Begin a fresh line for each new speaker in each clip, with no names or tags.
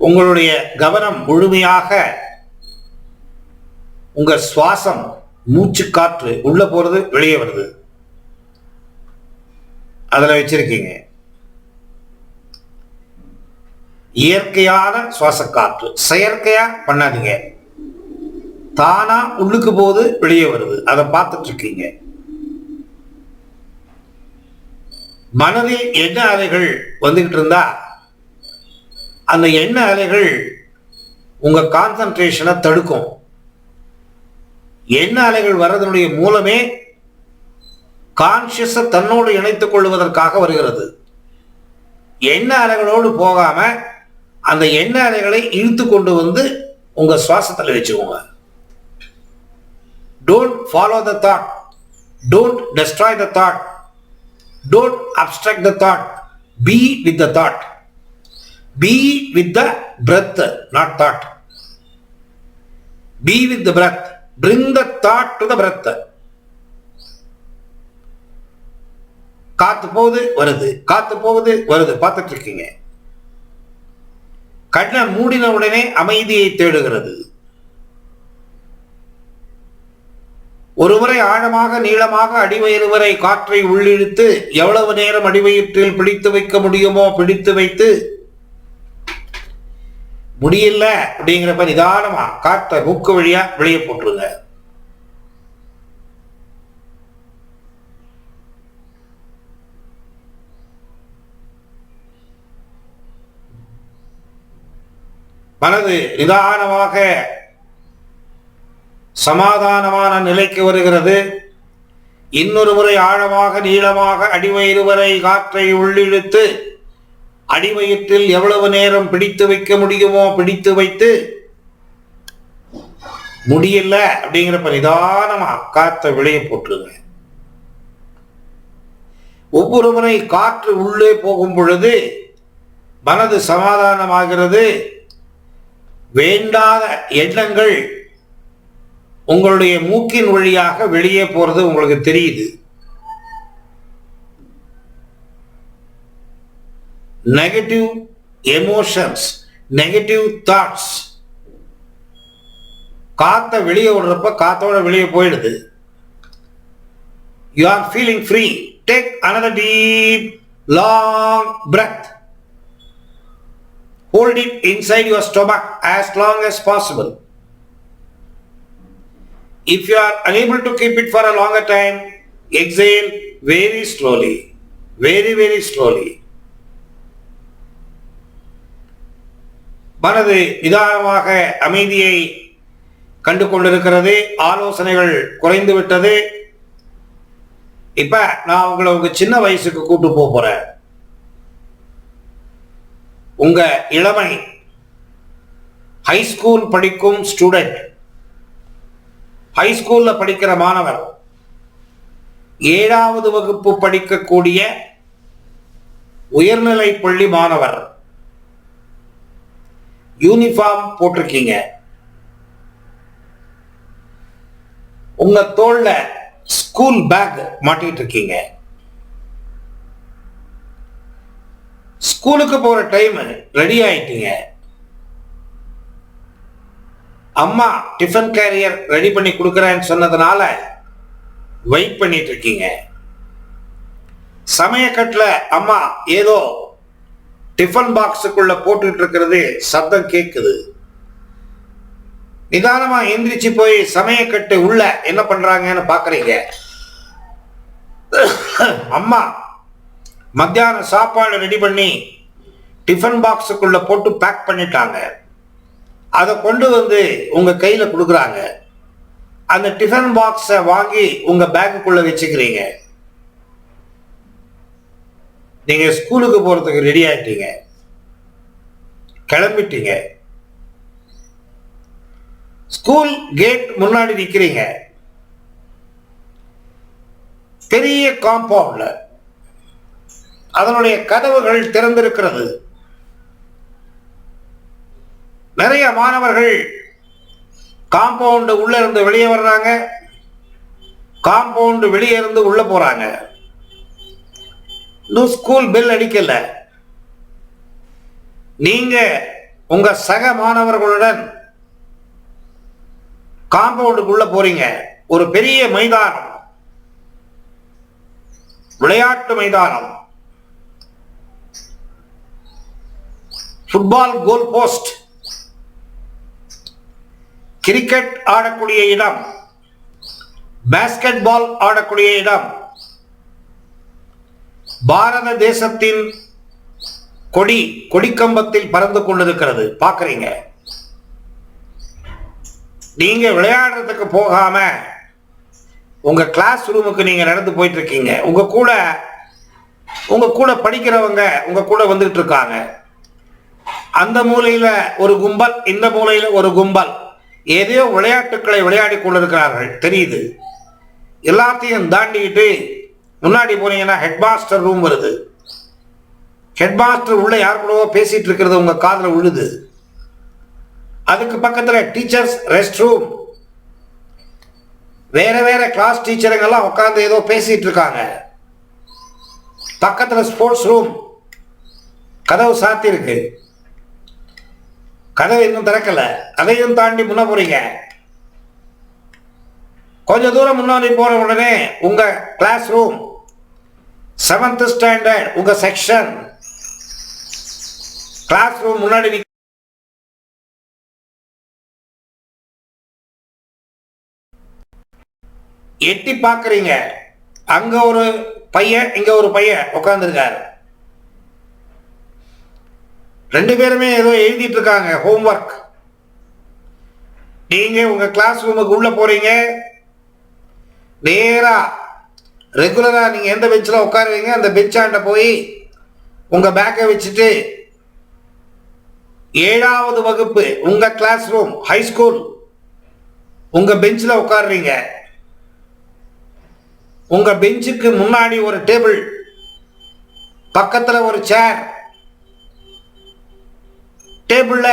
உங்களுடைய கவனம் முழுமையாக உங்க சுவாசம், மூச்சு காற்று உள்ள போறது வெளியே வருது அதுல வச்சிருக்கீங்க. இயற்கையான சுவாச காற்று, செயற்கையா பண்ணாதீங்க. தானா உள்ளுக்கு போது வெளியே வருது, அதை பார்த்துட்டு இருக்கீங்க. மனதில் எண்ண அலைகள் வந்துகிட்டு இருந்தா அந்த எண்ண அலைகள் உங்க கான்சன்ட்ரேஷனை தடுக்கும். எண்ண அலைகள் வர்றதனுடைய மூலமே கான்சியஸ தன்னோடு இணைத்துக் கொள்வதற்காக வருகிறது. எண்ண அலைகளோடு போகாம அந்த எண்ண அலைகளை இழுத்து கொண்டு வந்து உங்க சுவாசத்தில் வச்சுக்கோங்க. Don't follow the thought. Don't destroy the thought. Don't abstract the thought. Be with the thought. Be with the breath, not thought. Be with the breath. Bring the thought to the breath. காத்து போகுது வருது, காத்து போகுது வருது, பார்த்துட்டு இருக்கீங்க. கண்ணை மூடின உடனே அமைதியை தேடுகிறது. ஒருமுறை ஆழமாக நீளமாக அடிவயிறு வரை காற்றை உள்ளிழுத்து எவ்வளவு நேரம் அடிவயிற்றில் பிடித்து வைக்க முடியுமோ பிடித்து வைத்து, முடியல அப்படிங்கிறப்ப நிதானமா காற்றை மூக்கு வழியா வெளியே போட்டுருங்க. மனது நிதானமாக சமாதானமான நிலைக்கு வருகிறது. இன்னொரு முறை ஆழமாக நீளமாக அடிவயிறு வரை காற்றை உள்ளிழுத்து அடிவயிற்றில் எவ்வளவு நேரம் பிடித்து வைக்க முடியுமோ பிடித்து வைத்து, முடியல அப்படிங்கிறப்ப நிதானமா காற்றை வெளியே போட்டுருங்க. ஒவ்வொரு முறை காற்று உள்ளே போகும் பொழுது மனது சமாதானமாகிறது. வேண்டாத எண்ணங்கள் உங்களுடைய மூக்கின் வழியாக வெளியே போறது உங்களுக்கு தெரியுது. நெகட்டிவ் எமோஷன்ஸ், நெகட்டிவ் தாட்ஸ் காத்தை வெளியே விடுறப்ப காத்தோட வெளியே போயிடுது. You are feeling free. Take another deep, long breath. Hold it inside your stomach as long as possible. If you are unable to keep it for a longer time, exhale very slowly, very, very slowly. மனது நிதானமாக அமைதியை கண்டு கொண்டிருக்கிறது. ஆலோசனைகள் குறைந்து விட்டது. இப்ப நான் உங்களை உங்க சின்ன வயசுக்கு கூட்டு போறேன். உங்க இளமை, ஹைஸ்கூல் படிக்கும் ஸ்டூடெண்ட், ஹைஸ்கூல்ல படிக்கிற மாணவர், 7வது வகுப்பு படிக்கக்கூடிய உயர்நிலை பள்ளி மாணவர், யூனிஃபார்ம் போட்டிருக்கீங்க. உங்க தோள்ல ஸ்கூல் பேக் மாட்டிட்டு இருக்கீங்க. ஸ்கூலுக்கு போற டைம் ரெடி ஆயிட்டீங்க. அம்மா டிஃபன் கேரியர் ரெடி பண்ணி கொடுக்கறேன்னு சொன்னதுனால வெயிட் பண்ணிட்டு இருக்கீங்க. சமயக்கட்டுல அம்மா ஏதோ டிஃபன் பாக்ஸுக்குள்ள போட்டுட்டு இருக்கிறது சத்தம் கேட்குது. நிதானமா எந்திரிச்சு போய் சமயக்கட்டு உள்ள என்ன பண்றாங்கன்னு பாக்குறீங்க. அம்மா மத்தியான சாப்பாடு ரெடி பண்ணி டிஃபன் பாக்ஸுக்குள்ள போட்டு பேக் பண்ணிட்டாங்க. அதை கொண்டு வந்து உங்க கையில கொடுக்குறாங்க. அந்த டிஃபன் பாக்ஸை வாங்கி உங்க பேக்குக்குள்ள வச்சுக்கிறீங்க. நீங்க ஸ்கூலுக்கு போறதுக்கு ரெடி ஆயிட்டீங்க, கிளம்பிட்டீங்க. ஸ்கூல் கேட் முன்னாடி நிக்கிறீங்க. பெரிய காம்பவுண்ட்ல அதனுடைய கதவுகள் திறந்திருக்கிறது. நிறைய மாணவர்கள் காம்பவுண்ட் உள்ள இருந்து வெளியே வர்றாங்க, காம்பவுண்ட் வெளியே இருந்து உள்ள போறாங்க. இன்னும் ஸ்கூல் பெல் அடிக்கல. நீங்க உங்க சக மாணவர்களுடன் காம்பவுண்டுக்குள்ள போறீங்க. ஒரு பெரிய மைதானம், விளையாட்டு மைதானம், ஃபுட்பால் கோல் போஸ்ட், கிரிக்கெட் ஆடக்கூடிய இடம், பாஸ்கெட் பால் ஆடக்கூடிய இடம், பாரத தேசத்தின் கொடி கொடிக்கம்பத்தில் பறந்து கொண்டிருக்கிறது பார்க்கறீங்க. நீங்க விளையாடுறதுக்கு போகாம உங்க கிளாஸ் ரூமுக்கு நீங்க நடந்து போயிட்டு இருக்கீங்க. உங்க கூட படிக்கிறவங்க உங்க கூட வந்துட்டு இருக்காங்க. அந்த மூலையில ஒரு கும்பல், இந்த மூலையில ஒரு கும்பல் ஏதோ விளையாட்டுக்களை விளையாடி கொண்டிருக்கிறார்கள் தெரியுது. எல்லாத்தையும் தாண்டிக்கிட்டு முன்னாடி போனீங்கன்னா ஹெட் மாஸ்டர் ரூம் வருது. ஹெட் மாஸ்டர் உள்ள யார் கூடவோ பேசிட்டு இருக்கிறது உங்க காதுல விழுது. அதுக்கு பக்கத்துல டீச்சர்ஸ் ரெஸ்ட் ரூம், வேற வேற கிளாஸ் டீச்சருங்கெல்லாம் உட்கார்ந்து ஏதோ பேசிட்டு இருக்காங்க. பக்கத்துல ஸ்போர்ட்ஸ் ரூம், கதவு சாத்தி இருக்கு, கதவு இன்னும் திறக்கல. அதையும் தாண்டி முன்ன போறீங்க. கொஞ்ச தூரம் முன்னாடி போற உடனே உங்க கிளாஸ் ரூம், 7th ஸ்டாண்டர்ட் உங்க செக்ஷன் கிளாஸ் ரூம் முன்னாடி எட்டி பார்க்கறீங்க. அங்க ஒரு பையன், இங்க ஒரு பையன் உட்கார்ந்துருக்காரு. ரெண்டு பேருமே ஏதோ எழுதிட்டு இருக்காங்க, ஹோம்ஒர்க். நீங்க உங்க கிளாஸ் ரூமுக்கு உள்ள போறீங்க. நேரா ரெகுலரா நீங்க எந்த பெஞ்சில் உட்காருவீங்க அந்த பெஞ்சாண்ட போய் உங்க பேக்கை வச்சுட்டு 7வது வகுப்பு உங்க கிளாஸ் ரூம் ஹைஸ்கூல் உங்க பெஞ்சில் உட்காருறீங்க. உங்க பெஞ்சுக்கு முன்னாடி ஒரு டேபிள், பக்கத்துல ஒரு சேர், டேபிள்ல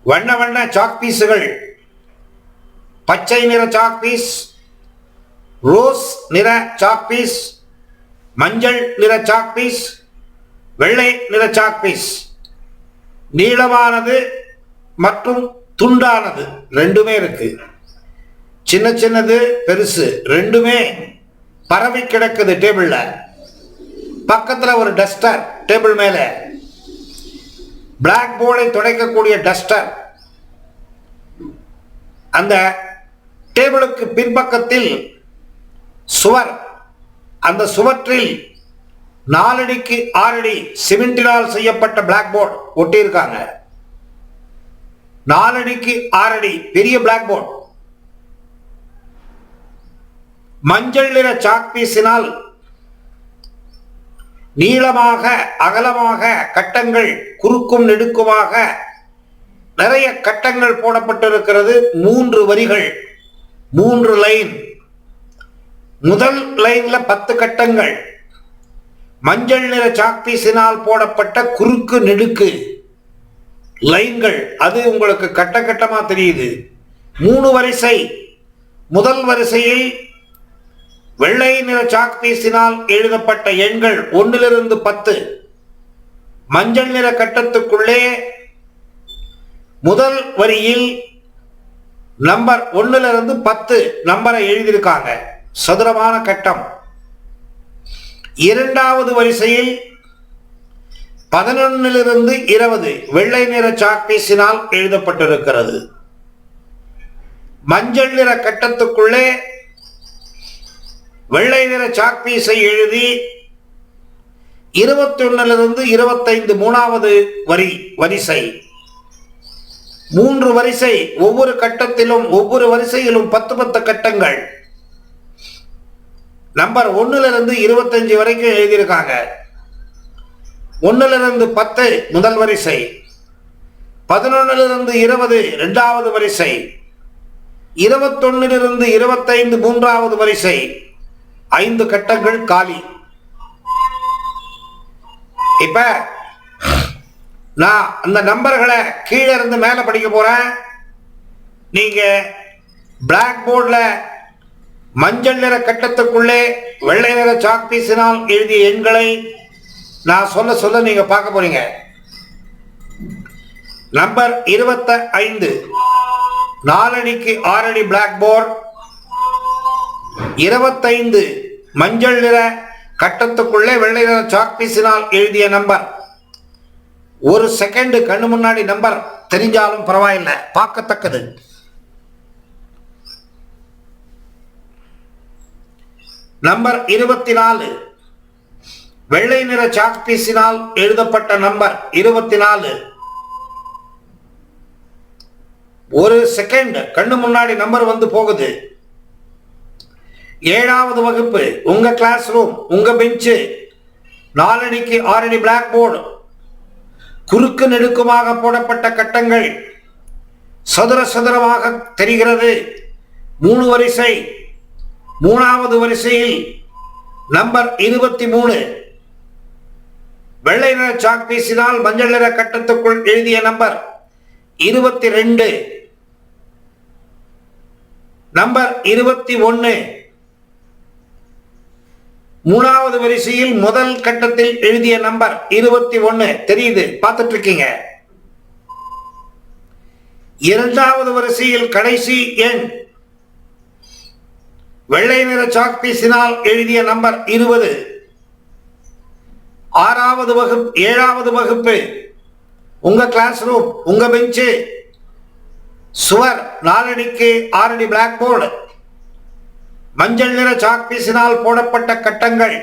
வண்ண வண்ண சாக் பீஸுகள், பச்சை நிற சாக் பீஸ், ரோஸ் நிற சாக் பீஸ், மஞ்சள் நிற சாக் பீஸ், வெள்ளை நிற சாக் பீஸ், நீளமானது மற்றும் துண்டானது ரெண்டுமே இருக்கு. சின்ன சின்னது பெருசு ரெண்டுமே பரவி கிடக்குது டேபிள்ல. பக்கத்துல ஒரு டஸ்டர் டேபிள் மேல, பிளாக் போர்டை துடைக்கக்கூடிய டஸ்டர். அந்த டேபிளுக்கு பின்பக்கத்தில் சுவர், அந்த சுவற்றில் 4 அடிக்கு 6 அடி சிமெண்டினால் செய்யப்பட்ட பிளாக் போர்டு ஒட்டி இருக்காங்க. 4 அடிக்கு 6 அடி பெரிய பிளாக் போர்டு. மஞ்சள் நிற சாக் பீஸினால் நீளமாக அகலமாக கட்டங்கள், குறுக்கும் நெடுக்குமாக நிறைய கட்டங்கள் போடப்பட்டிருக்கிறது. 3 வரிகள், 3 லைன். முதல் லைன்ல 10 கட்டங்கள். மஞ்சள் நிற சாக் பீஸினால் போடப்பட்ட குறுக்கு நெடுக்கு லைன்கள், அது உங்களுக்கு கட்ட கட்டமா தெரியுது. 3 வரிசை. முதல் வரிசையில் வெள்ளை நிற சாக் பீஸினால் எழுதப்பட்ட எண்கள் 1லிருந்து 10. மஞ்சள் நிற கட்டத்துக்குள்ளே முதல் வரியில் நம்பர் 1லிருந்து 10 நம்பரை எழுதியிருக்காங்க, சதுரமான கட்டம். 2வது வரிசையில் 11லிருந்து 20 வெள்ளை நிற சாக் பீஸினால் எழுதப்பட்டிருக்கிறது. மஞ்சள் நிற கட்டத்துக்குள்ளே வெள்ளை நிற சாக் பீஸை எழுதி 21லிருந்து 25 3வது வரிசை. 3 வரிசை. ஒவ்வொரு கட்டத்திலும் ஒவ்வொரு வரிசையிலும் 10 கட்டங்கள். நம்பர் 1லிருந்து 25 வரைக்கும் எழுதியிருக்காங்க. 1லிருந்து 10 முதல் வரிசை, 11லிருந்து 20 2வது வரிசை, 21லிருந்து 25 3வது வரிசை. 5 கட்டங்கள் காலி. இப்ப நான் அந்த நம்பர்களை கீழே இருந்து மேல படிக்க போறேன். நீங்க பிளாக் போர்ட்ல மஞ்சள் நிற கட்டத்துக்குள்ளே வெள்ளை நிற சாக் பீஸினால் எழுதிய எண்களை நான் சொல்ல சொல்ல நீங்க பார்க்க போறீங்க. நம்பர் 25 4 அடிக்கு 6 அடி பிளாக் போர்டு. 25 மஞ்சள் நிற கட்டத்துக்குள்ளே வெள்ளை நிற சாக்பீஸினால் எழுதிய நம்பர். ஒரு செகண்ட் கண்ணு முன்னாடி நம்பர் தெரிஞ்சாலும் பரவாயில்லை, பார்க்கத்தக்கது. நம்பர் 24 வெள்ளை நிற சாக்பீஸினால் எழுதப்பட்ட நம்பர் 24. ஒரு செகண்ட் கண்ணு முன்னாடி நம்பர் வந்து போகுது. 7வது வகுப்பு, உங்க கிளாஸ் ரூம், உங்க பெஞ்சு, 4 அடிக்கு 6 அடி பிளாக் போர்டு, குறுக்கு நெடுக்குமாக போடப்பட்ட கட்டங்கள், சதுர சதுரமாக தெரிகிறது. 3 வரிசை. 3வது வரிசையில் நம்பர் 23 வெள்ளை நிற சாக்பீஸினால் மஞ்சள் நிற கட்டத்துக்குள் எழுதிய நம்பர் 22. நம்பர் 21 3வது வரிசையில் முதல் கட்டத்தில் எழுதிய நம்பர் 21 தெரியுது, பார்த்துட்டு இருக்கீங்க. 2வது வரிசையில் கடைசி எண் வெள்ளை நிற சாக்பீஸினால் எழுதிய நம்பர் 20. 6வது வகுப்பு 7வது வகுப்பு, உங்க கிளாஸ் ரூம், உங்க பெஞ்சு, சுவர், 4 அடிக்கு 6 அடி பிளாக் போர்டு, மஞ்சள் நிற சாக்பீஸினால் போடப்பட்ட கட்டங்கள்.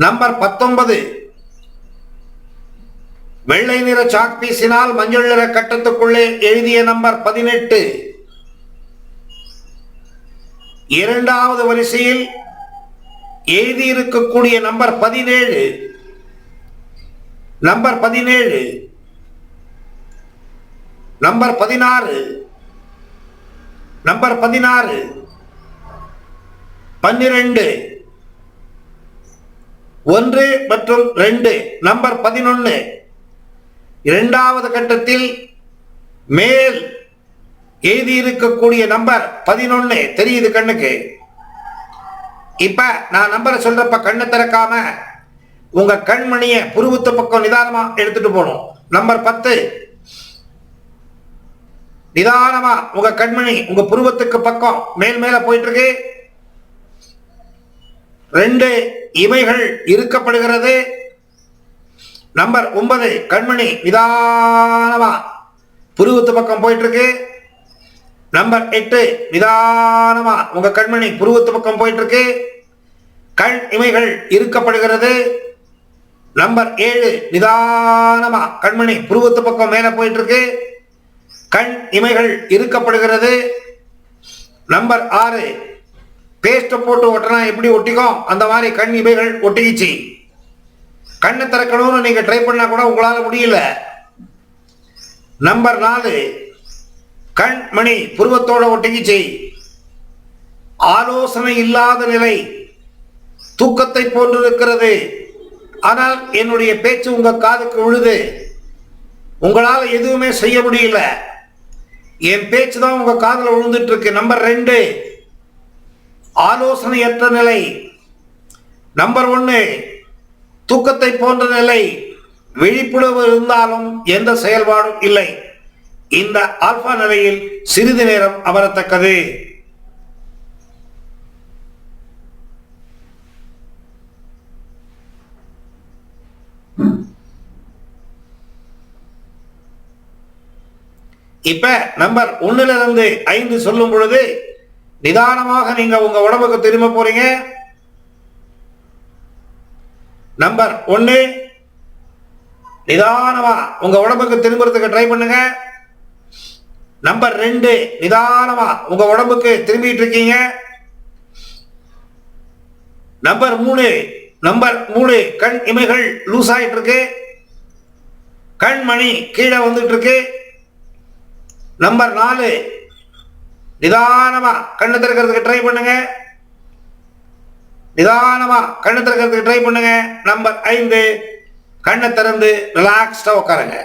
நம்பர் 19 வெள்ளை நிற சாக்பீஸினால் மஞ்சள் நிற கட்டத்துக்குள்ளே எழுதிய நம்பர் 18. 2வது வரிசையில் எழுதியிருக்கக்கூடிய நம்பர் 17. நம்பர் 17 நம்பர் 16 நம்பர் 16 12 1 மற்றும் 2 நம்பர் 11. 2வது கட்டத்தில் மேல் எழுதியிருக்கக்கூடிய நம்பர் 11 தெரியுது கண்ணுக்கு. இப்ப நான் நம்பரை சொல்றப்ப கண்ணை திறக்காம உங்க கண்மணிய புருவத்து பக்கம் நிதானமா எடுத்துட்டு போகணும். நம்பர் 10 நிதானமா உங்க கண்மணி உங்க புருவத்துக்கு பக்கம் மேல் மேல போயிட்டு இருக்கு. 2 இமைகள் இருக்கப்படுகிறது. நம்பர் 9 கண்மணி நிதானமா புருவத்து பக்கம் போயிட்டு இருக்கு. நம்பர் 8 நிதானமா உங்க கண்மணி புருவத்து பக்கம் போயிட்டு இருக்கு. கண் இமைகள் இருக்கப்படுகிறது. நம்பர் 7 நிதானமா கண்மணி புருவத்து பக்கம் மேல போயிட்டு இருக்கு. கண் இமைகள் இருக்கப்படுகிறது. நம்பர் 6 பேஸ்ட் போட்டு ஒட்டினா எப்படி ஒட்டிக்கும் அந்த மாதிரி கண் இமைகள் ஒட்டிக்கிச்சு. கண்ணை திறக்கணும்னு நீங்க ட்ரை பண்ணா கூட உங்களால முடியல. நம்பர் 4 கண் மணி புருவத்தோட ஒட்டிக்கிச்சு. ஆலோசனை இல்லாத நிலை, தூக்கத்தை போன்றிருக்கிறது. ஆனால் என்னுடைய பேச்சு உங்க காதுக்கு விழுது. உங்களால எதுவுமே செய்ய முடியல. என் பேச்சு தான் உங்க காதுல விழுந்துட்டு இருக்கு. நம்பர் 2 ஆலோசனையற்ற நிலை. நம்பர் 1 தூக்கத்தை போன்ற நிலை. விழிப்புணர்வு இருந்தாலும் எந்த செயல்பாடும் இல்லை. இந்த ஆல்பா நிலையில் சிறிது நேரம் அமரத்தக்கது. இப்ப நம்பர் 1 5 சொல்லும் பொழுது நிதானமாக நீங்க உங்க உடம்புக்கு திரும்ப போறீங்க. நம்பர் 1 நிதானமா உங்க உடம்புக்கு திரும்புறதுக்கு ட்ரை பண்ணுங்க. நம்பர் 2 நிதானமா உங்க உடம்புக்கு திரும்பிட்டு இருக்கீங்க. நம்பர் 3 கண் இமைகள் லூஸ் ஆயிட்டு இருக்கு. கண் மணி கீழே வந்துட்டு இருக்கு. நம்பர் 4 நிதானமா கண்ணு திறக்கிறதுக்கு ட்ரை பண்ணுங்க. நிதானமா கண்ணு திறக்கிறதுக்கு ட்ரை பண்ணுங்க. நம்பர் 5 கண்ணை திறந்து ரிலாக்ஸ்டா உட்காருங்க.